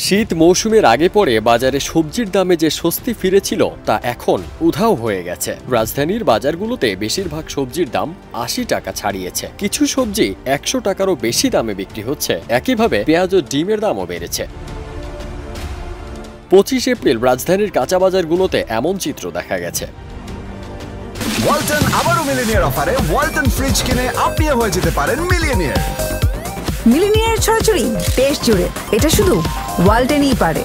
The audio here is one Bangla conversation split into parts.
শীত মৌসুমের আগে পরে বাজারে সবজির দামে যে স্বস্তি ফিরেছিল তা এখন উধাও হয়ে গেছে। রাজধানীর বাজারগুলোতে বেশিরভাগ সবজির দাম ৮০ টাকা ছাড়িয়েছে। কিছু সবজি ১০০ টাকারও বেশি দামে বিক্রি হচ্ছে। একইভাবে পেঁয়াজ ও ডিমের দামও বেড়েছে। ২৫ এপ্রিল রাজধানীর কাঁচা বাজারগুলোতে এমন চিত্র দেখা গেছে। ওয়ালটন আবারও মিলিনিয়ার অফারে ওয়ালটন ফ্রিজ কিনে আপনিও হয়ে যেতে পারেন মিলিয়নিয়ার। মিলিনিয়ার ছড়াছড়ি দেশ জুড়ে, এটা শুধু ওয়ালটেনই পারে।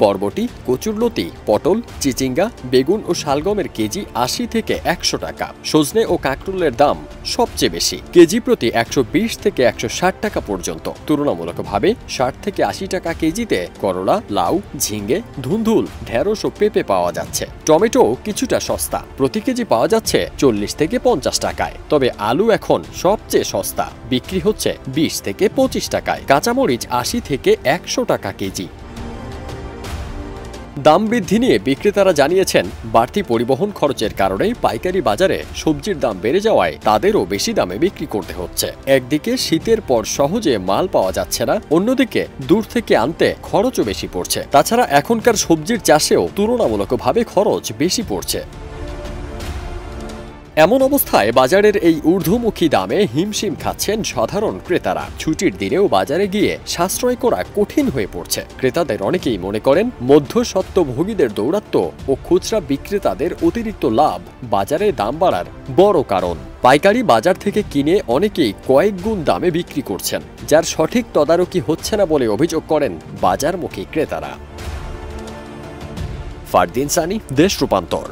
বরবটি, কচুরলতি, পটল, চিচিঙ্গা, বেগুন ও শালগমের কেজি ৮০ থেকে ১০০ টাকা। সজনে ও কাঁকরোলের দাম সবচেয়ে বেশি, কেজি প্রতি ১২০ থেকে ১৬০ টাকা পর্যন্ত। তুলনামূলকভাবে ৬০ থেকে ৮০ টাকা কেজিতে করলা, লাউ, ঝিঙ্গে, ধুন্দুল, ঢেঁড়স ও পেঁপে পাওয়া যাচ্ছে। টমেটো কিছুটা সস্তা, প্রতি কেজি পাওয়া যাচ্ছে ৪০ থেকে ৫০ টাকায়। তবে আলু এখন সবচেয়ে সস্তা, বিক্রি হচ্ছে ২০ থেকে ২৫ টাকায়। কাঁচামরিচ ৮০ থেকে ১০০ টাকা কেজি। দাম বৃদ্ধি নিয়ে বিক্রেতারা জানিয়েছেন, বাড়তি পরিবহন খরচের কারণে পাইকারি বাজারে সবজির দাম বেড়ে যাওয়ায় তাদেরও বেশি দামে বিক্রি করতে হচ্ছে। একদিকে শীতের পর সহজে মাল পাওয়া যাচ্ছে না, অন্যদিকে দূর থেকে আনতে খরচও বেশি পড়ছে। তাছাড়া এখনকার সবজির চাষেও তুলনামূলকভাবে খরচ বেশি পড়ছে। এমন অবস্থায় বাজারের এই ঊর্ধ্বমুখী দামে হিমশিম খাচ্ছেন সাধারণ ক্রেতারা। ছুটির দিনেও বাজারে গিয়ে সাশ্রয় করা কঠিন হয়ে পড়ছে। ক্রেতাদের অনেকেই মনে করেন, মধ্যস্বত্বভোগীদের দৌরাত্ম্য ও খুচরা বিক্রেতাদের অতিরিক্ত লাভ বাজারে দাম বাড়ার বড় কারণ। পাইকারি বাজার থেকে কিনে অনেকেই কয়েক গুণ দামে বিক্রি করছেন, যার সঠিক তদারকি হচ্ছে না বলে অভিযোগ করেন বাজারমুখী ক্রেতারা। ফারদিন সানি, দেশ রূপান্তর।